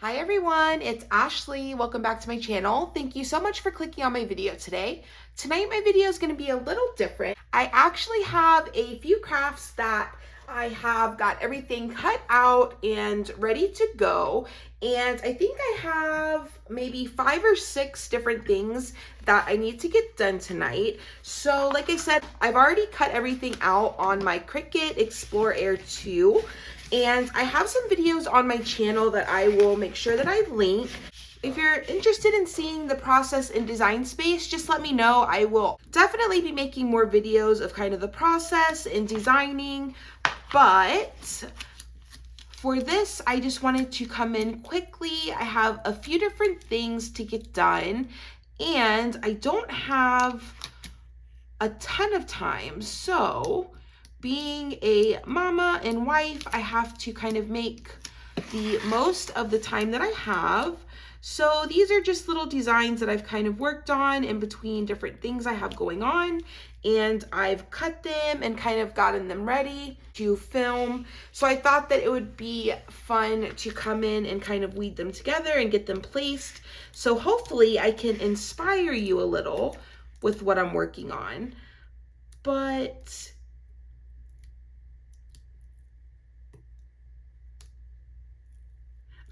Hi everyone, it's Ashley. Welcome back to my channel. Thank you so much for clicking on my video today. Tonight my video is going to be a little different. I actually have a few crafts that I have got everything cut out and ready to go. And I think I have maybe 5 or 6 different things that I need to get done tonight. So like I said, I've already cut everything out on my Cricut Explore Air 2. And I have some videos on my channel that I will make sure that I link. If you're interested in seeing the process in Design Space, just let me know. I will definitely be making more videos of kind of the process in designing. But for this, I just wanted to come in quickly. I have a few different things to get done, and I don't have a ton of time. So being a mama and wife, I have to kind of make the most of the time that I have. So these are just little designs that I've kind of worked on in between different things I have going on, and I've cut them and kind of gotten them ready to film. So I thought that it would be fun to come in and kind of weed them together and get them placed. So hopefully I can inspire you a little with what I'm working on. But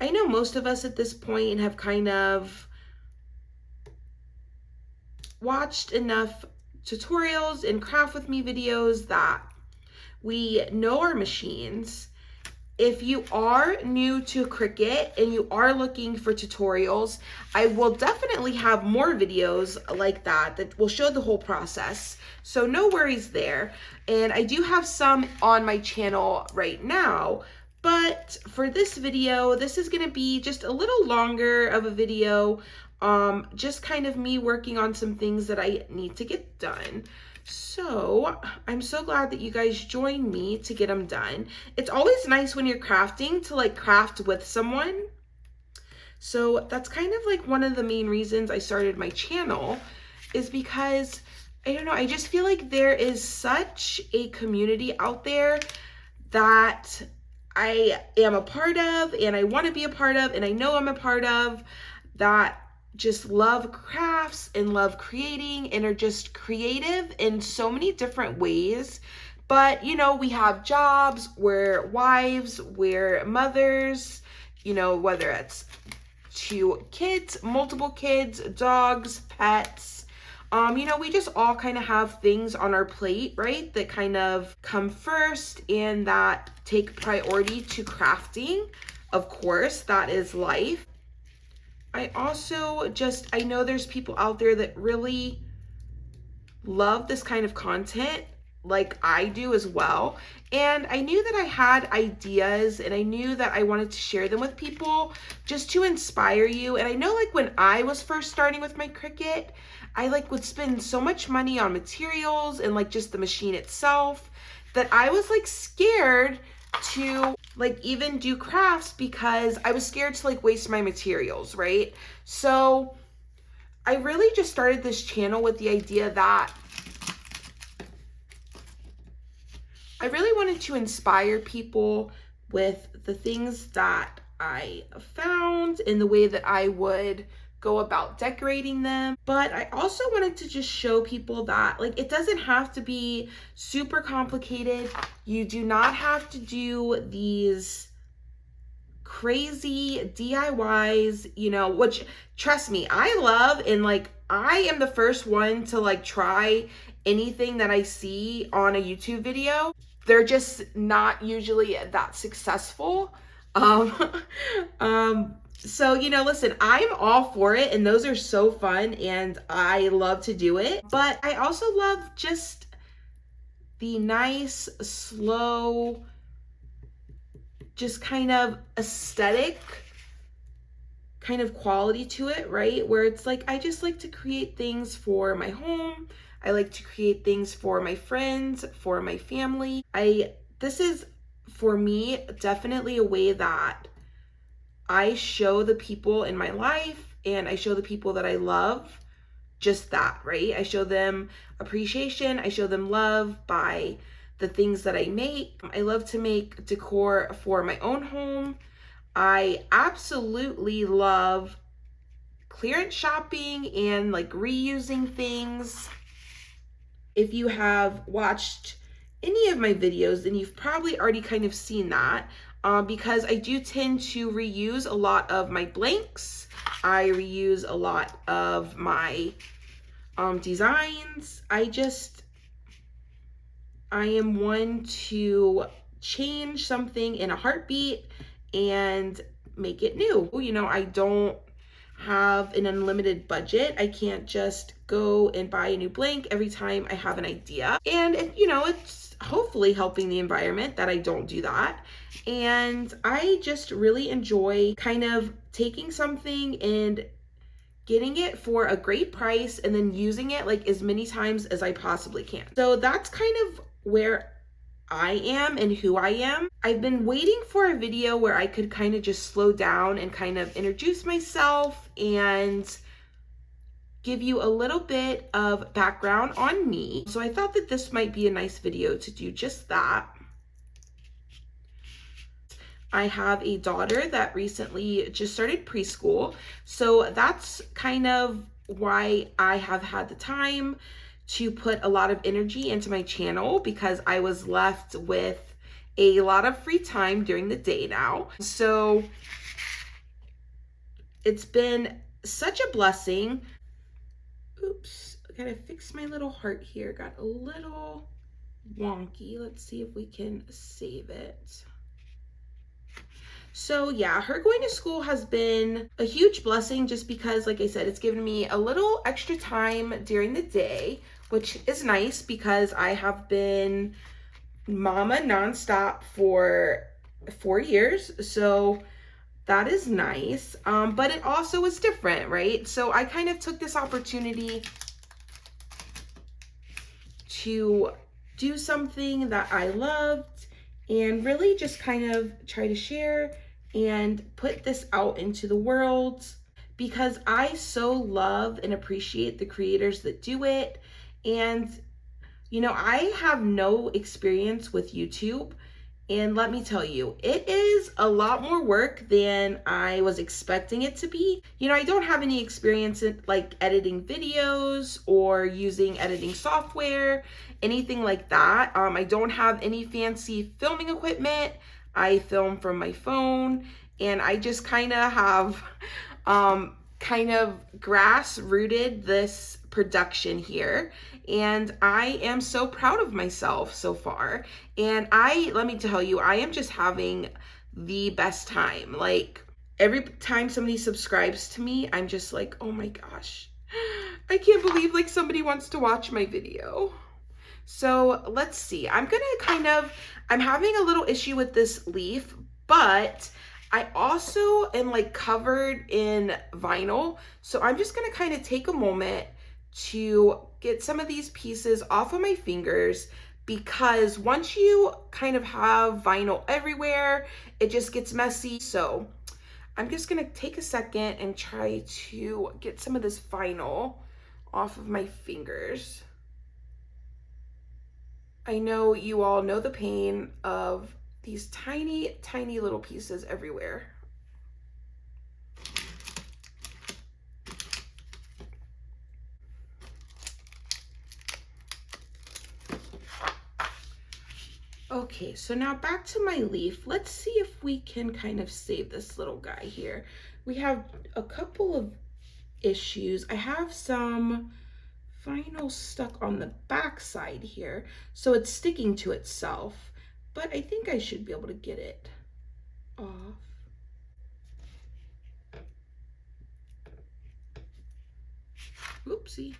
I know most of us at this point have kind of watched enough tutorials and craft with me videos that we know our machines. If you are new to Cricut and you are looking for tutorials, I will definitely have more videos like that will show the whole process. So no worries there. And I do have some on my channel right now. But for this video, this is going to be just a little longer of a video, just kind of me working on some things that I need to get done. So I'm so glad that you guys joined me to get them done. It's always nice when you're crafting to like craft with someone. So that's kind of like one of the main reasons I started my channel, is because I don't know, I just feel like there is such a community out there that I am a part of and I want to be a part of, and I know I'm a part of, that just love crafts and love creating and are just creative in so many different ways. But you know, we have jobs, we're wives, we're mothers, you know, whether it's 2 kids, multiple kids, dogs, pets. You know, we just all kind of have things on our plate, right, that kind of come first and that take priority to crafting. Of course, that is life. I also I know there's people out there that really love this kind of content like I do as well. And I knew that I had ideas and I knew that I wanted to share them with people just to inspire you. And I know like when I was first starting with my Cricut, I like would spend so much money on materials and like just the machine itself that I was like scared to like even do crafts because I was scared to like waste my materials, right? So I really just started this channel with the idea that I really wanted to inspire people with the things that I found and the way that I would go about decorating them. But I also wanted to just show people that like it doesn't have to be super complicated. You do not have to do these crazy DIYs, you know, which trust me, I love, and like I am the first one to like try anything that I see on a YouTube video. They're just not usually that successful. Um, so, you know, listen, I'm all for it, and those are so fun, and I love to do it. But I also love just the nice, slow, just kind of aesthetic kind of quality to it, right? Where it's like, I just like to create things for my home. I like to create things for my friends, for my family. This is, for me, definitely a way that I show the people in my life and I show the people that I love just that, right? I show them appreciation. I show them love by the things that I make. I love to make decor for my own home. I absolutely love clearance shopping and like reusing things. If you have watched any of my videos, then you've probably already kind of seen that, because I do tend to reuse a lot of my blanks. I reuse a lot of my designs. I am one to change something in a heartbeat and make it new. You know, I don't have an unlimited budget. I can't just go and buy a new blank every time I have an idea. And it's hopefully helping the environment that I don't do that. And I just really enjoy kind of taking something and getting it for a great price and then using it like as many times as I possibly can. So that's kind of where I am and who I am. I've been waiting for a video where I could kind of just slow down and kind of introduce myself and give you a little bit of background on me. So I thought that this might be a nice video to do just that. I have a daughter that recently just started preschool, so that's kind of why I have had the time to put a lot of energy into my channel, because I was left with a lot of free time during the day now. So it's been such a blessing. Oops, I gotta fix my little heart here. Got a little wonky. Let's see if we can save it. So yeah, her going to school has been a huge blessing, just because, like I said, it's given me a little extra time during the day, which is nice because I have been mama nonstop for 4 years. So that is nice. But it also is different, right? So I kind of took this opportunity to do something that I loved and really just kind of try to share and put this out into the world, because I so love and appreciate the creators that do it. And I have no experience with YouTube, and let me tell you, it is a lot more work than I was expecting it to be. I don't have any experience in like editing videos or using editing software, anything like that. I don't have any fancy filming equipment. I film from my phone, and I just kind of have kind of grass-rooted this production here, and I am so proud of myself so far. And let me tell you, I am just having the best time. Like, every time somebody subscribes to me, I'm just like, oh my gosh, I can't believe like somebody wants to watch my video. So let's see, I'm having a little issue with this leaf, but I also am like covered in vinyl. So I'm just gonna kind of take a moment to get some of these pieces off of my fingers, because once you kind of have vinyl everywhere, it just gets messy. So I'm just gonna take a second and try to get some of this vinyl off of my fingers. I know you all know the pain of these tiny, tiny little pieces everywhere. Okay, so now back to my leaf. Let's see if we can kind of save this little guy here. We have a couple of issues. I have some vinyl stuck on the back side here, so it's sticking to itself, but I think I should be able to get it off. Oopsie.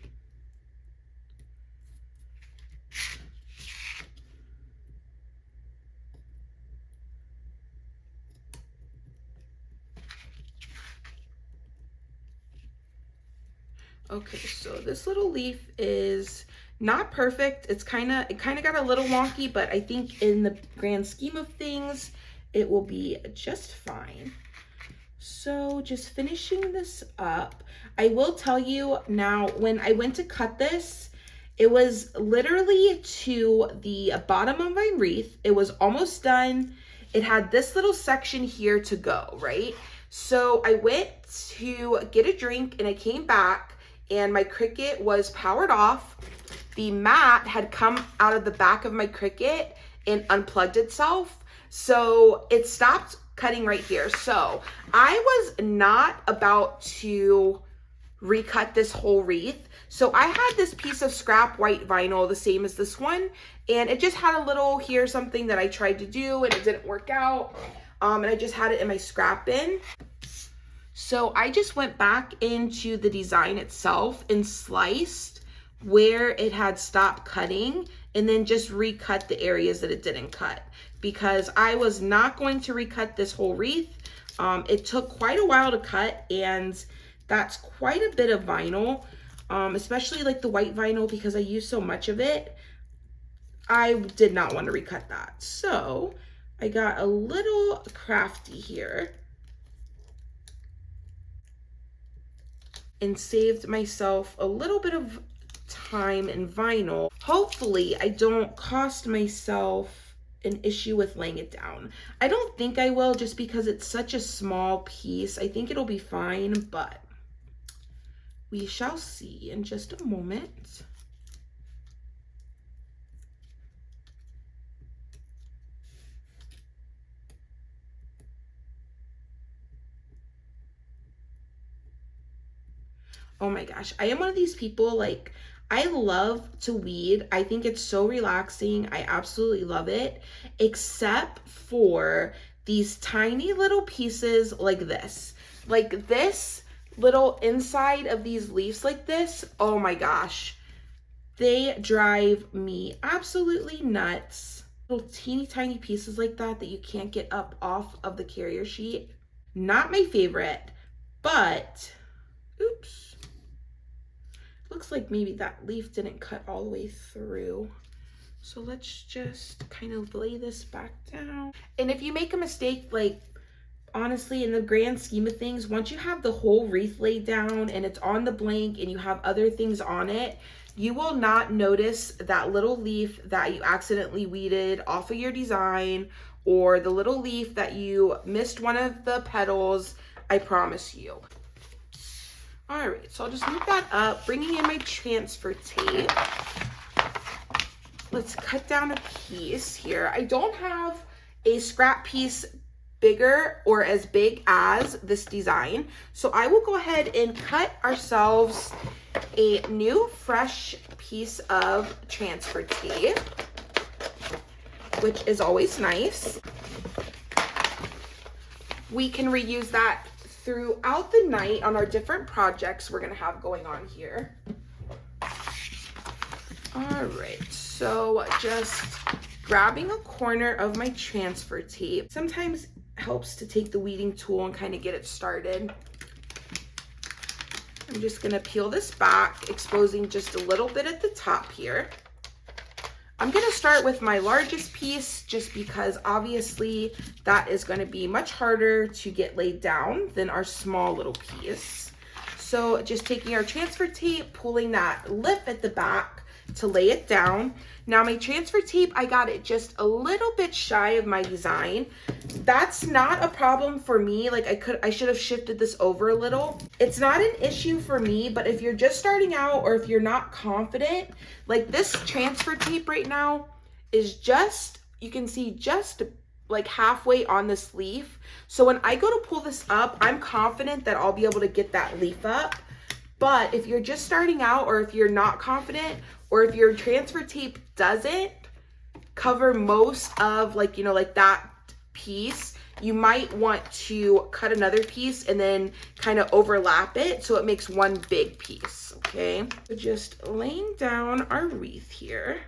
Okay, so this little leaf is not perfect. It kind of got a little wonky, but I think in the grand scheme of things, it will be just fine. So just finishing this up. I will tell you now, when I went to cut this, it was literally to the bottom of my wreath. It was almost done. it had this little section here to go, right? So I went to get a drink and I came back and my Cricut was powered off. The mat had come out of the back of my Cricut and unplugged itself. So it stopped cutting right here. So I was not about to recut this whole wreath. So I had this piece of scrap white vinyl, the same as this one, and it just had a little here, something that I tried to do and it didn't work out. And I just had it in my scrap bin. So I just went back into the design itself and sliced where it had stopped cutting and then just recut the areas that it didn't cut, because I was not going to recut this whole wreath. It took quite a while to cut, and that's quite a bit of vinyl, especially like the white vinyl, because I used so much of it. I did not want to recut that. So I got a little crafty here and saved myself a little bit of time and vinyl. Hopefully I don't cost myself an issue with laying it down. I don't think I will, just because it's such a small piece. I think it'll be fine, but we shall see in just a moment. Oh my gosh, I am one of these people, like, I love to weed. I think it's so relaxing. I absolutely love it, except for these tiny little pieces like this. Like this little inside of these leaves like this, oh my gosh, they drive me absolutely nuts. Little teeny tiny pieces like that you can't get up off of the carrier sheet. Not my favorite, but oops. Looks like maybe that leaf didn't cut all the way through. So let's just kind of lay this back down. And if you make a mistake, like, honestly, in the grand scheme of things, once you have the whole wreath laid down and it's on the blank and you have other things on it, you will not notice that little leaf that you accidentally weeded off of your design, or the little leaf that you missed one of the petals. I promise you. All right, so I'll just move that up, bringing in my transfer tape. Let's cut down a piece here. I don't have a scrap piece bigger or as big as this design, so I will go ahead and cut ourselves a new fresh piece of transfer tape, which is always nice. We can reuse that throughout the night on our different projects we're gonna have going on here. All right, so just grabbing a corner of my transfer tape. Sometimes helps to take the weeding tool and kind of get it started. I'm just gonna peel this back, exposing just a little bit at the top here. I'm gonna start with my largest piece, just because obviously that is gonna be much harder to get laid down than our small little piece. So just taking our transfer tape, pulling that lip at the back to lay it down. Now my transfer tape, I got it just a little bit shy of my design. That's not a problem for me. Like I should have shifted this over a little. It's not an issue for me, but if you're just starting out or if you're not confident, like this transfer tape right now is just, you can see just like halfway on this leaf. So when I go to pull this up, I'm confident that I'll be able to get that leaf up. But if you're just starting out, or if you're not confident, or if your transfer tape doesn't cover most of like, you know, like that piece, you might want to cut another piece and then kind of overlap it so it makes one big piece, okay? So just laying down our wreath here.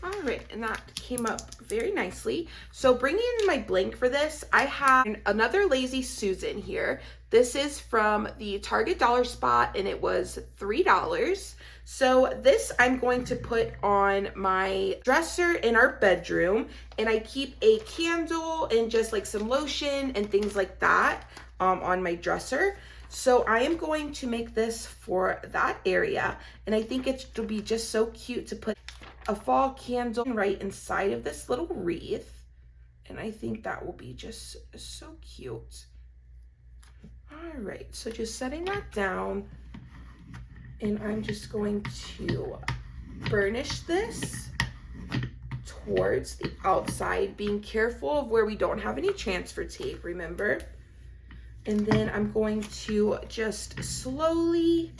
All All right, and that came up very nicely. So bringing in my blank for this, I have another Lazy Susan here. This is from the Target Dollar Spot, and it was $3. So this I'm going to put on my dresser in our bedroom, and I keep a candle and just like some lotion and things like that on my dresser. So I am going to make this for that area, and I think it'll be just so cute to put a fall candle right inside of this little wreath, and I think that will be just so cute. All right, so just setting that down, and I'm just going to burnish this towards the outside, being careful of where we don't have any transfer tape, remember? And then I'm going to just slowly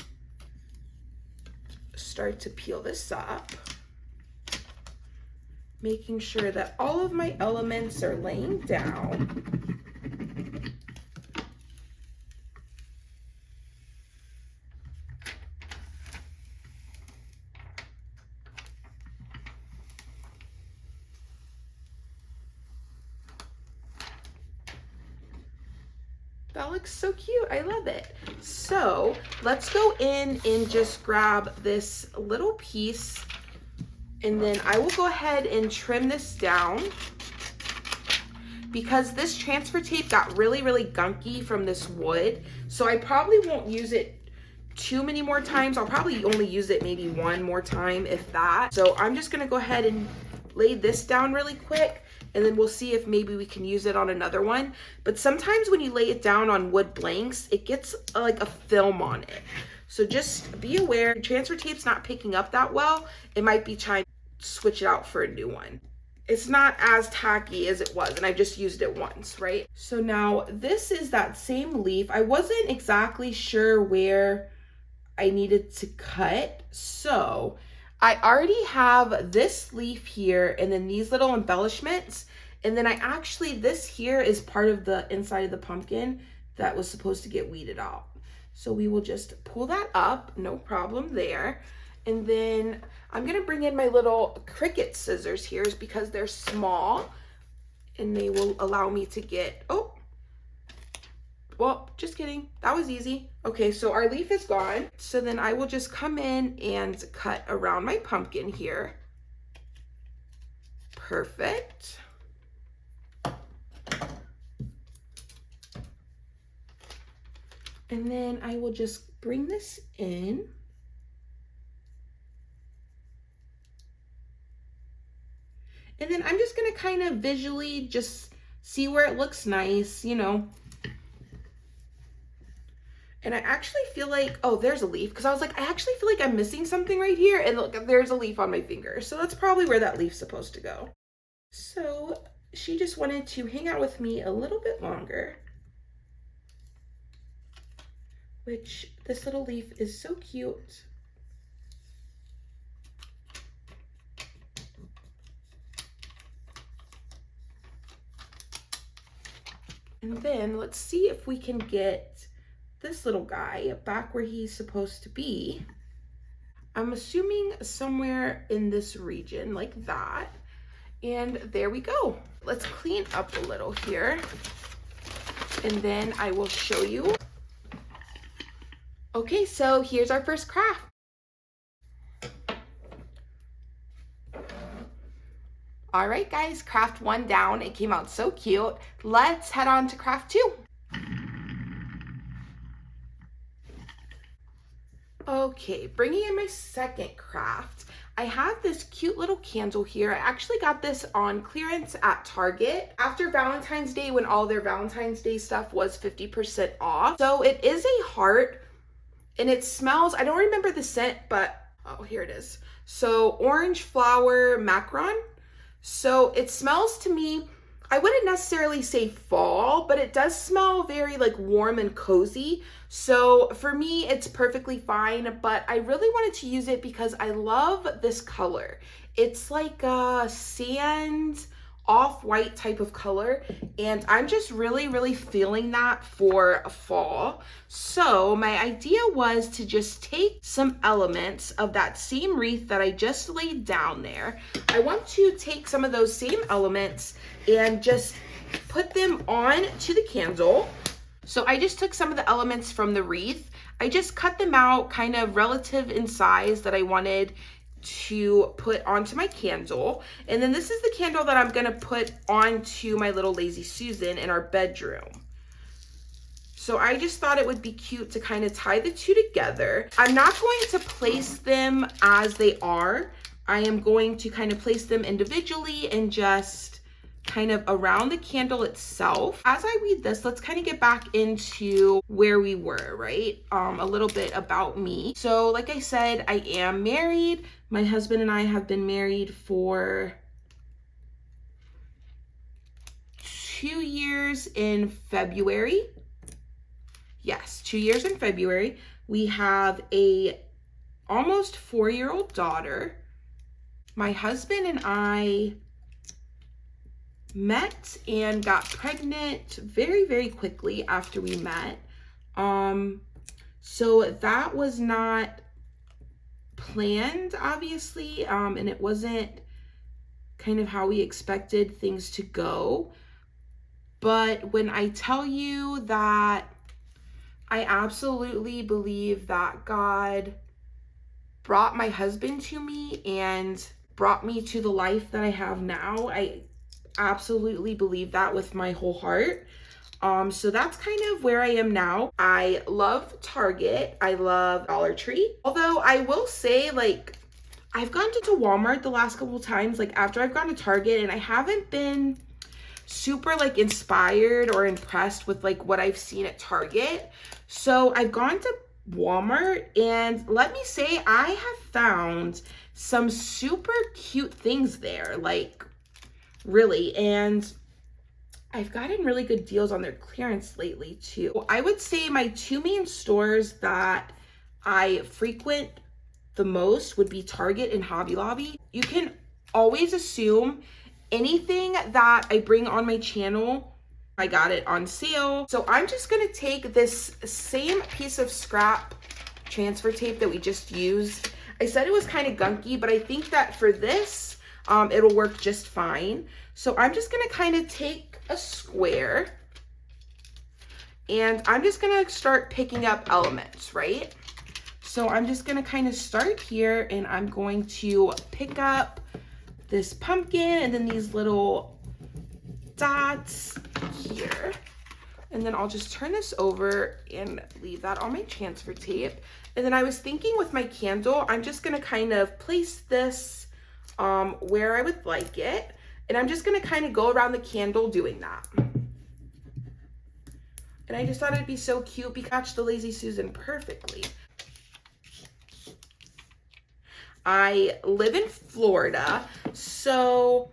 start to peel this up, making sure that all of my elements are laying down. That looks so cute. I love it. So let's go in and just grab this little piece, and then I will go ahead and trim this down because this transfer tape got really gunky from this wood. So I probably won't use it too many more times. I'll probably only use it maybe one more time, if that. So I'm just gonna go ahead and lay this down really quick, and then we'll see if maybe we can use it on another one. But sometimes when you lay it down on wood blanks, it gets like a film on it. So just be aware, transfer tape's not picking up that well. It might be trying to switch it out for a new one. It's not as tacky as it was, and I just used it once, right? So now this is that same leaf. I wasn't exactly sure where I needed to cut, so I already have this leaf here and then these little embellishments. And then this here is part of the inside of the pumpkin that was supposed to get weeded out. So we will just pull that up, no problem there. And then I'm gonna bring in my little Cricut scissors here because they're small and they will allow me to get, oh, well, just kidding. That was easy. Okay, so our leaf is gone. So then I will just come in and cut around my pumpkin here. Perfect. And then I will just bring this in. And then I'm just gonna kind of visually just see where it looks nice, you know. And I actually feel like, oh, there's a leaf, because I was like, I actually feel like I'm missing something right here, and look, there's a leaf on my finger. So that's probably where that leaf's supposed to go. So she just wanted to hang out with me a little bit longer, which this little leaf is so cute. And then let's see if we can get this little guy back where he's supposed to be. I'm assuming somewhere in this region like that. And there we go. Let's clean up a little here, and then I will show you. Okay, so here's our first craft. All right, guys, craft 1 down. It came out so cute. Let's head on to craft 2. Okay, bringing in my second craft. I have this cute little candle here. I actually got this on clearance at Target after Valentine's Day, when all their Valentine's Day stuff was 50% off. So it is a heart, and it smells, I don't remember the scent, but oh, here it is. So orange flower macaron. So it smells to me, I wouldn't necessarily say fall, but it does smell very like warm and cozy. So for me, it's perfectly fine, but I really wanted to use it because I love this color. It's like a sand, off-white type of color, and I'm just really feeling that for fall. So my idea was to just take some elements of that same wreath that I just laid down there. I want to take some of those same elements and just put them on to the candle. So I just took some of the elements from the wreath. I just cut them out kind of relative in size that I wanted to put onto my candle. And then this is the candle that I'm gonna put onto my little Lazy Susan in our bedroom. So I just thought it would be cute to kind of tie the two together. I'm not going to place them as they are. I am going to kind of place them individually and just kind of around the candle itself. As I read this, let's kind of get back into where we were, right? A little bit about me. So like I said, I am married. My husband and I have been married for 2 years in February. Yes, 2 years in February. We have a almost 4-year-old daughter. My husband and I met and got pregnant very quickly after we met. So that was not planned, obviously, and it wasn't kind of how we expected things to go. But when I tell you that I absolutely believe that God brought my husband to me and brought me to the life that I have now, I absolutely believe that with my whole heart. So that's kind of where I am now. I love Target. I love Dollar Tree. Although I will say, like, I've gone to Walmart the last couple times, like after I've gone to Target, and I haven't been super like inspired or impressed with like what I've seen at Target. So I've gone to Walmart, and let me say I have found some super cute things there, like really, and I've gotten really good deals on their clearance lately too. I would say my 2 main stores that I frequent the most would be Target and Hobby Lobby. You can always assume anything that I bring on my channel, I got it on sale. So I'm just gonna take this same piece of scrap transfer tape that we just used. I said it was kind of gunky, but I think that for this, it'll work just fine. So I'm just gonna kind of take a square and I'm just gonna start picking up elements, right? So I'm just gonna kind of start here, and I'm going to pick up this pumpkin and then these little dots here. And then I'll just turn this over and leave that on my transfer tape. And then I was thinking with my candle, I'm just gonna kind of place this where I would like it. And I'm just gonna kind of go around the candle doing that. And I just thought it'd be so cute because it matched the Lazy Susan perfectly. I live in Florida, so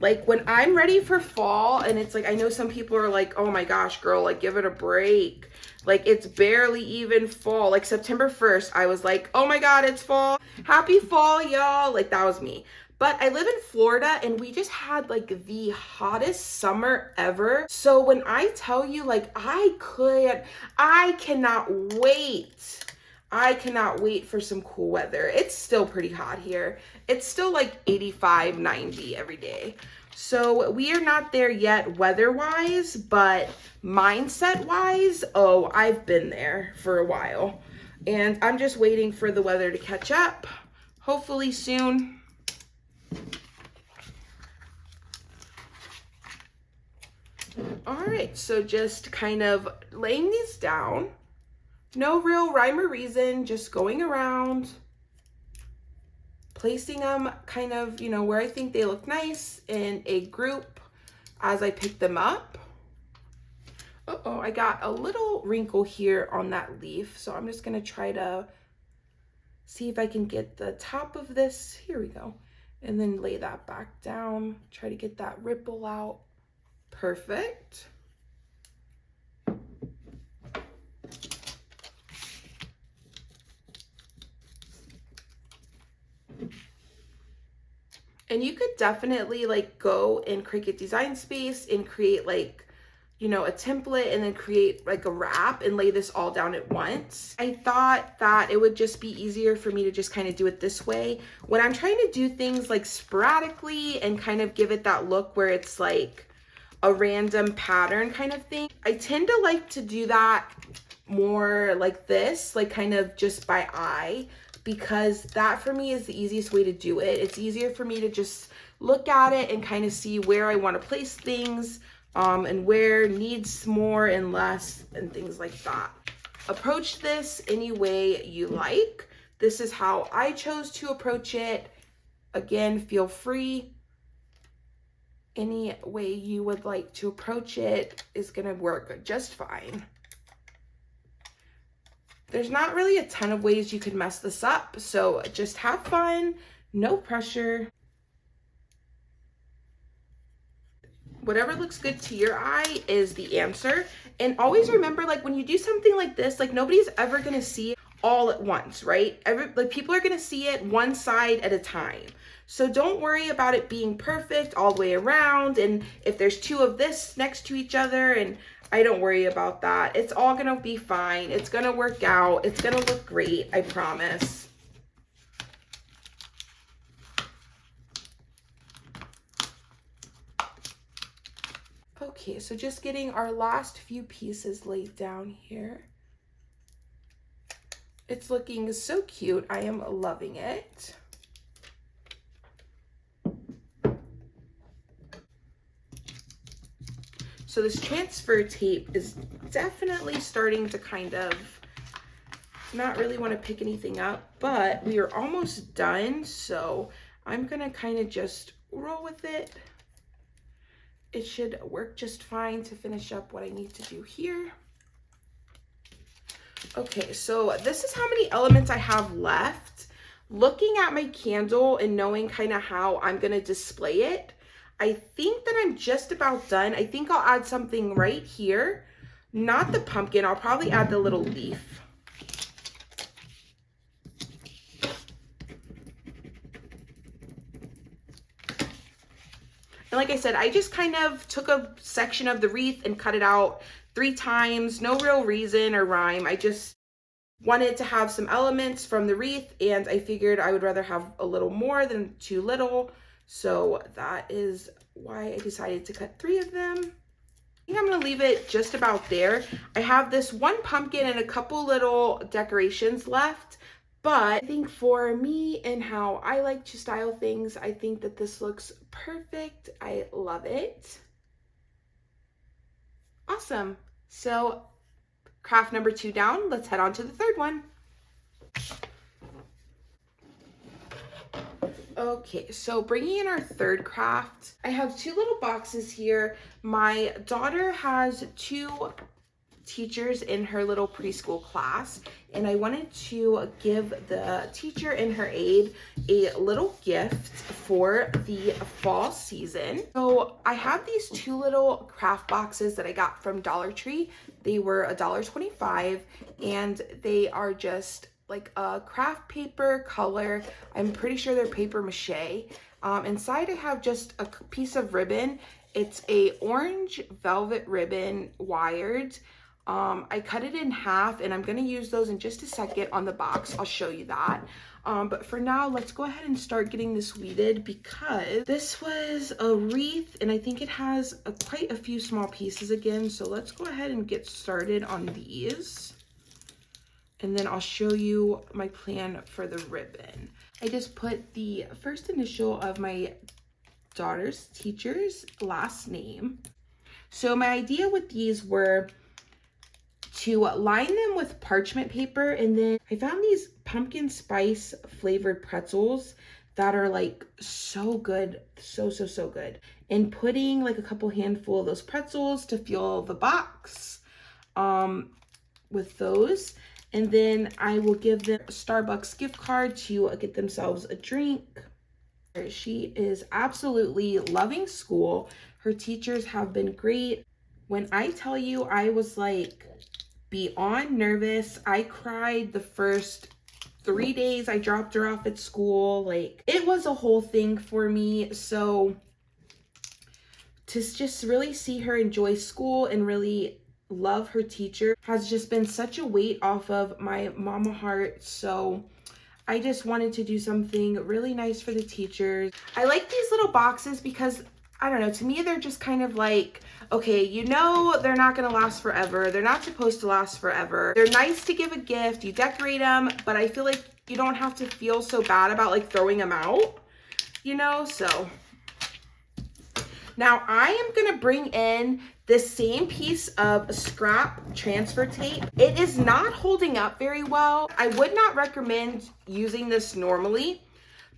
like when I'm ready for fall, and it's like, I know some people are like, oh my gosh, girl, like give it a break. Like it's barely even fall. Like September 1st, I was like, oh my God, it's fall. Happy fall, y'all. Like that was me. But I live in Florida, and we just had like the hottest summer ever. So when I tell you, like I cannot wait. I cannot wait for some cool weather. It's still pretty hot here. It's still like 85, 90 every day. So we are not there yet weather-wise, but mindset-wise, oh, I've been there for a while. And I'm just waiting for the weather to catch up, hopefully soon. All right, so just kind of laying these down. No real rhyme or reason, just going around, placing them kind of, you know, where I think they look nice in a group as I pick them up. Uh-oh, I got a little wrinkle here on that leaf, so I'm just gonna try to see if I can get the top of this. Here we go. And then lay that back down, try to get that ripple out. Perfect. And you could definitely like go in Cricut Design Space and create like, you know, a template and then create like a wrap and lay this all down at once. I thought that it would just be easier for me to just kind of do it this way. When I'm trying to do things like sporadically and kind of give it that look where it's like a random pattern kind of thing, I tend to like to do that more like this, like kind of just by eye, because that for me is the easiest way to do it. It's easier for me to just look at it and kind of see where I want to place things, and where needs more and less and things like that. Approach this any way you like. This is how I chose to approach it. Again, feel free. Any way you would like to approach it is gonna work just fine. There's not really a ton of ways you could mess this up, so just have fun, no pressure. Whatever looks good to your eye is the answer. And always remember, like when you do something like this, like nobody's ever gonna see it all at once, right? Like people are gonna see it one side at a time. So don't worry about it being perfect all the way around. And if there's two of this next to each other, and I don't worry about that. It's all gonna be fine. It's gonna work out. It's gonna look great, I promise. Okay, so just getting our last few pieces laid down here. It's looking so cute. I am loving it. So this transfer tape is definitely starting to kind of not really want to pick anything up, but we are almost done. So I'm gonna kind of just roll with it. It should work just fine to finish up what I need to do here. Okay, so this is how many elements I have left. Looking at my candle and knowing kind of how I'm gonna display it, I think that I'm just about done. I think I'll add something right here. Not the pumpkin, I'll probably add the little leaf. And like I said, I just kind of took a section of the wreath and cut it out 3 times. No real reason or rhyme. I just wanted to have some elements from the wreath, and I figured I would rather have a little more than too little. So that is why I decided to cut 3 of them. I think I'm gonna leave it just about there. I have this one pumpkin and a couple little decorations left. But I think for me and how I like to style things, I think that this looks perfect. I love it. Awesome. So craft number 2 down. Let's head on to the third one. Okay, so bringing in our third craft, I have 2 little boxes here. My daughter has 2 teachers in her little preschool class, and I wanted to give the teacher and her aide a little gift for the fall season. So I have these 2 little craft boxes that I got from Dollar Tree. They were $1.25, and they are just like a craft paper color. I'm pretty sure they're paper mache. Inside I have just a piece of ribbon. It's a orange velvet ribbon, wired. I cut it in half, and I'm gonna use those in just a second on the box. I'll show you that. But for now, let's go ahead and start getting this weeded, because this was a wreath and I think it has quite a few small pieces again. So let's go ahead and get started on these. And then I'll show you my plan for the ribbon. I just put the first initial of my daughter's teacher's last name. So my idea with these were to line them with parchment paper, and then I found these pumpkin spice flavored pretzels that are like so good, so good. And putting like a couple handful of those pretzels to fill the box with those. And then I will give them a Starbucks gift card to get themselves a drink. She is absolutely loving school. Her teachers have been great. When I tell you, I was like beyond nervous. I cried the first 3 days I dropped her off at school. Like, it was a whole thing for me. So to just really see her enjoy school and really love her teacher has just been such a weight off of my mama heart. So I just wanted to do something really nice for the teachers. I like these little boxes because, I don't know, to me they're just kind of like, okay, you know they're not gonna last forever. They're not supposed to last forever. They're nice to give a gift, you decorate them, but I feel like you don't have to feel so bad about like throwing them out, you know? So now I am gonna bring in this same piece of scrap transfer tape. It is not holding up very well. I would not recommend using this normally,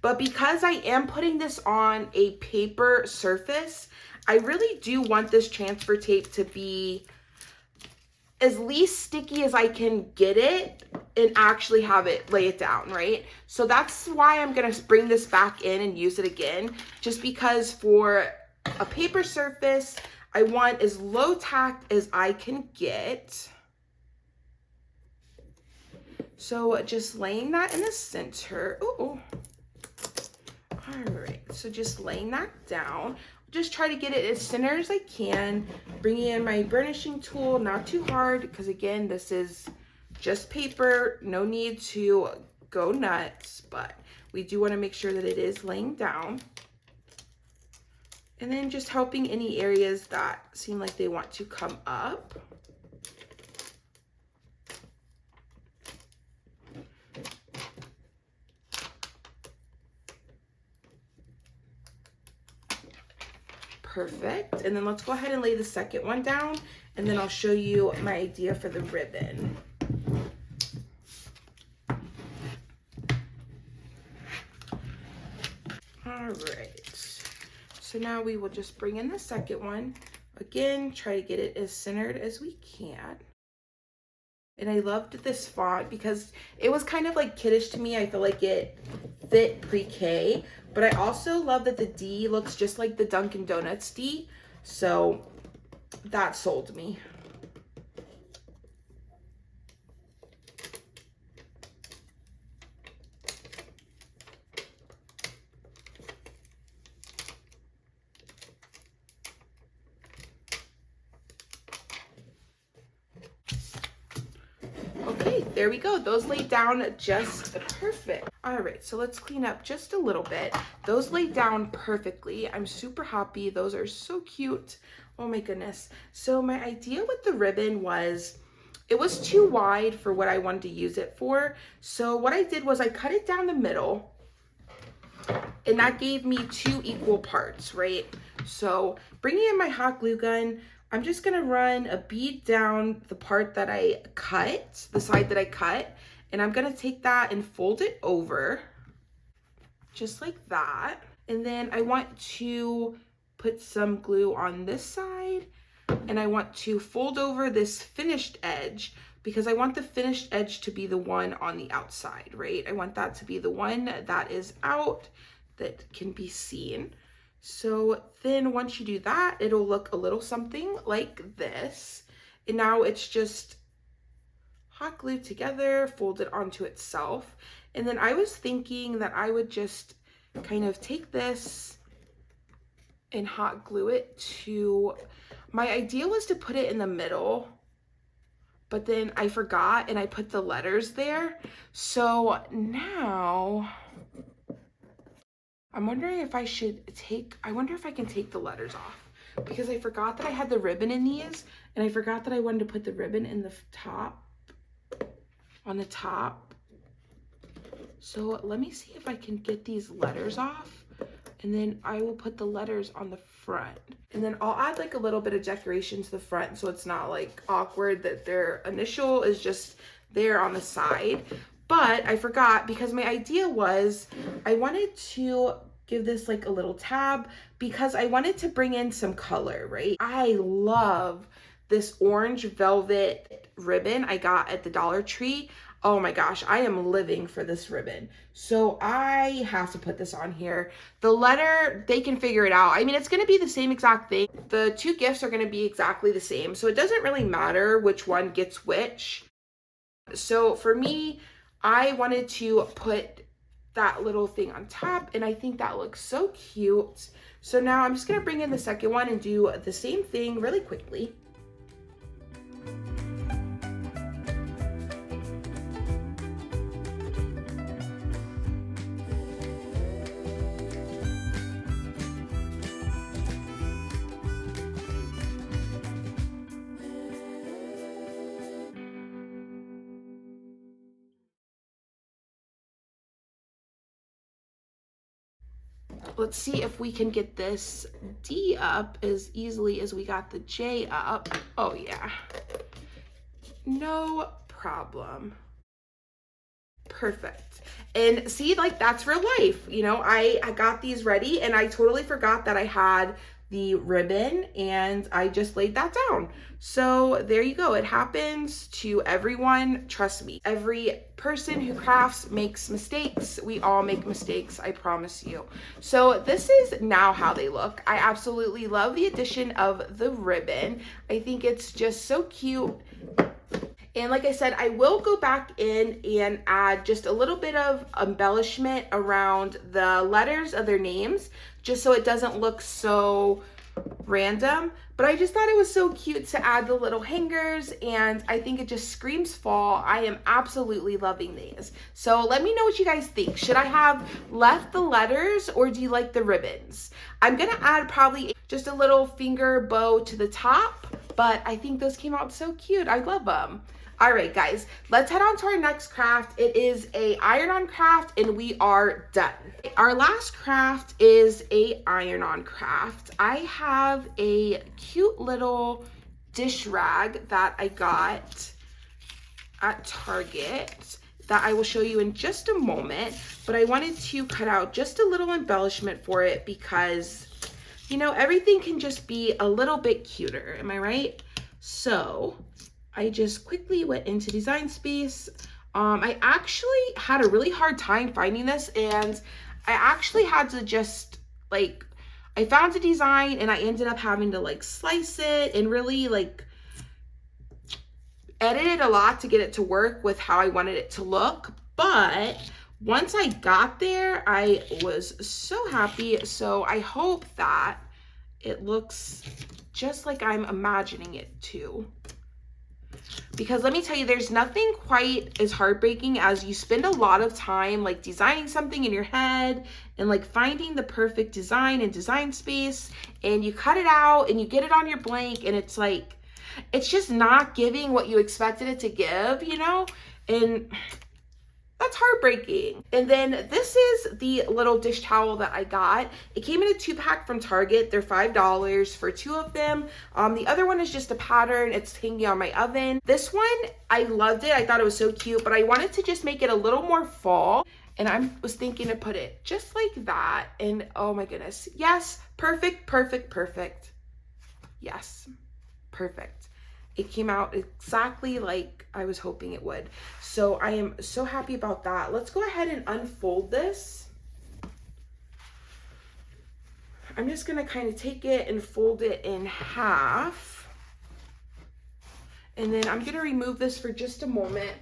but because I am putting this on a paper surface, I really do want this transfer tape to be as least sticky as I can get it and actually have it lay it down, right? So that's why I'm gonna bring this back in and use it again, just because for a paper surface, I want as low tack as I can get. So just laying that in the center. Ooh. All right, so just laying that down. Just try to get it as centered as I can. Bringing in my burnishing tool, not too hard, because again, this is just paper. No need to go nuts, but we do want to make sure that it is laying down. And then just helping any areas that seem like they want to come up. Perfect. And then let's go ahead and lay the second one down, and then I'll show you my idea for the ribbon. All right. So now we will just bring in the second one. Again, try to get it as centered as we can. And I loved this font because it was kind of like kiddish to me. I feel like it fit pre-K, but I also love that the D looks just like the Dunkin' Donuts D. So that sold me. Okay, there we go. Those laid down just perfect. All right, so let's clean up just a little bit. Those laid down perfectly. I'm super happy. Those are so cute. Oh my goodness. So my idea with the ribbon was, it was too wide for what I wanted to use it for. So what I did was I cut it down the middle, and that gave me 2 equal parts, right? So bringing in my hot glue gun, I'm just gonna run a bead down the part that I cut, the side that I cut, and I'm gonna take that and fold it over, just like that. And then I want to put some glue on this side, and I want to fold over this finished edge, because I want the finished edge to be the one on the outside, right? I want that to be the one that is out, that can be seen. So then once you do that, it'll look a little something like this. And now it's just hot glued together, folded onto itself. And then I was thinking that I would just kind of take this and hot glue it to, my idea was to put it in the middle, but then I forgot and I put the letters there. So now I'm wondering if I should I wonder if I can take the letters off, because I forgot that I had the ribbon in these, and I forgot that I wanted to put the ribbon in the top, on the top. So let me see if I can get these letters off, and then I will put the letters on the front. And then I'll add like a little bit of decoration to the front, so it's not like awkward that their initial is just there on the side. But I forgot, because my idea was I wanted to give this like a little tab, because I wanted to bring in some color, right? I love this orange velvet ribbon I got at the Dollar Tree. Oh my gosh, I am living for this ribbon. So I have to put this on here. The letter, they can figure it out. I mean, it's gonna be the same exact thing. The 2 gifts are gonna be exactly the same, so it doesn't really matter which one gets which. So for me, I wanted to put that little thing on top, and I think that looks so cute. So now I'm just gonna bring in the second one and do the same thing really quickly. Let's see if we can get this D up as easily as we got the J up. Oh yeah, no problem. Perfect. And see, like, that's real life. You know, I got these ready and I totally forgot that I had the ribbon and I just laid that down. So there you go. It happens to everyone. Trust me. Every person who crafts makes mistakes. We all make mistakes, I promise you. So this is now how they look. I absolutely love the addition of the ribbon. I think it's just so cute. And like I said, I will go back in and add just a little bit of embellishment around the letters of their names, just so it doesn't look so random. But I just thought it was so cute to add the little hangers, and I think it just screams fall. I am absolutely loving these. So let me know what you guys think. Should I have left the letters, or do you like the ribbons? I'm gonna add probably just a little finger bow to the top, but I think those came out so cute. I love them. All right, guys, let's head on to our next craft. It is a iron-on craft, and we are done. Our last craft is a iron-on craft. I have a cute little dish rag that I got at Target that I will show you in just a moment, but I wanted to cut out just a little embellishment for it because, you know, everything can just be a little bit cuter, am I right? So I just quickly went into Design Space. I actually had a really hard time finding this, and I actually had to just, like, I found a design and I ended up having to like slice it and really like edit it a lot to get it to work with how I wanted it to look. But once I got there, I was so happy. So I hope that it looks just like I'm imagining it to. Because let me tell you, there's nothing quite as heartbreaking as you spend a lot of time like designing something in your head and like finding the perfect design in Design Space, and you cut it out and you get it on your blank and it's like, it's just not giving what you expected it to give, you know? And that's heartbreaking. And then this is the little dish towel that I got. It came in a 2-pack from Target. They're $5 for 2 of them. The other one is just a pattern. It's hanging on my oven. This one, I loved it. I thought it was so cute, but I wanted to just make it a little more fall. And I was thinking to put it just like that. And oh my goodness. Yes, perfect, perfect, perfect. Yes, perfect. It came out exactly like I was hoping it would. So I am so happy about that. Let's go ahead and unfold this. I'm just gonna kind of take it and fold it in half. And then I'm gonna remove this for just a moment.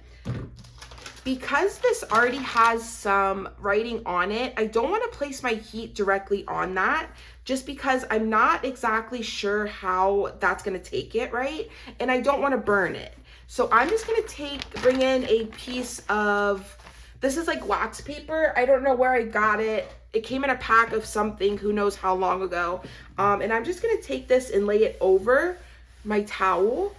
Because this already has some writing on it, I don't want to place my heat directly on that, just because I'm not exactly sure how that's going to take it, right? And I don't want to burn it. So I'm just going to bring in a piece of, this is like wax paper. I don't know where I got it. It came in a pack of something, who knows how long ago. And I'm just going to take this and lay it over my towel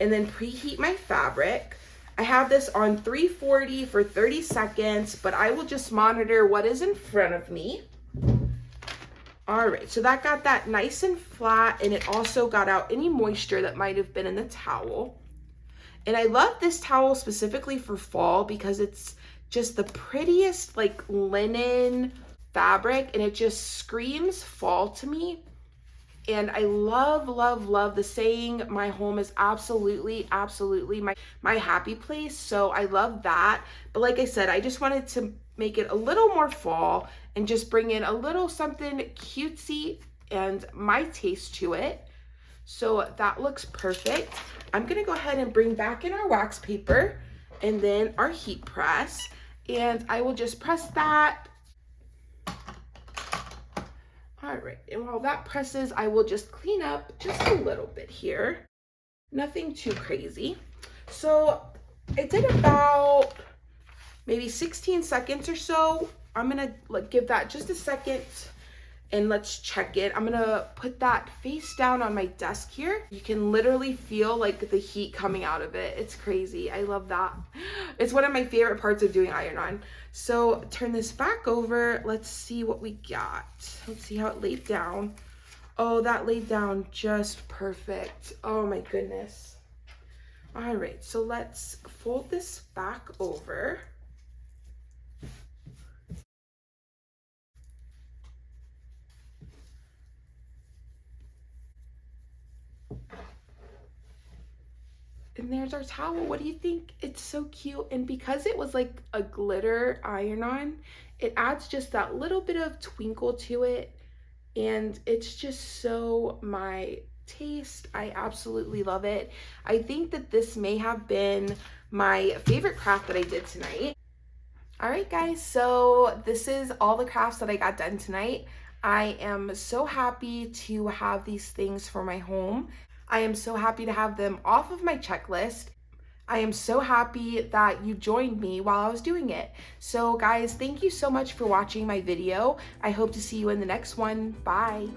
and then preheat my fabric. I have this on 340 for 30 seconds, but I will just monitor what is in front of me. All right, so that got that nice and flat, and it also got out any moisture that might have been in the towel. And I love this towel specifically for fall because it's just the prettiest like linen fabric, and it just screams fall to me. And I love, love, love the saying, my home is absolutely, absolutely my happy place. So I love that. But like I said, I just wanted to make it a little more fall and just bring in a little something cutesy and my taste to it. So that looks perfect. I'm gonna go ahead and bring back in our wax paper, and then our heat press. And I will just press that. All right, and while that presses, I will just clean up just a little bit here. Nothing too crazy. So I did about maybe 16 seconds or so. I'm gonna give that just a second and let's check it. I'm gonna put that face down on my desk here. You can literally feel like the heat coming out of it. It's crazy. I love that. It's one of my favorite parts of doing iron-on. So turn this back over. Let's see what we got. Let's see how it laid down. Oh, that laid down just perfect. Oh my goodness. All right, so let's fold this back over. And there's our towel. What do you think? It's so cute. And because it was like a glitter iron-on, it adds just that little bit of twinkle to it. And it's just so my taste. I absolutely love it. I think that this may have been my favorite craft that I did tonight. All right, guys, so this is all the crafts that I got done tonight. I am so happy to have these things for my home. I am so happy to have them off of my checklist. I am so happy that you joined me while I was doing it. So guys, thank you so much for watching my video. I hope to see you in the next one. Bye.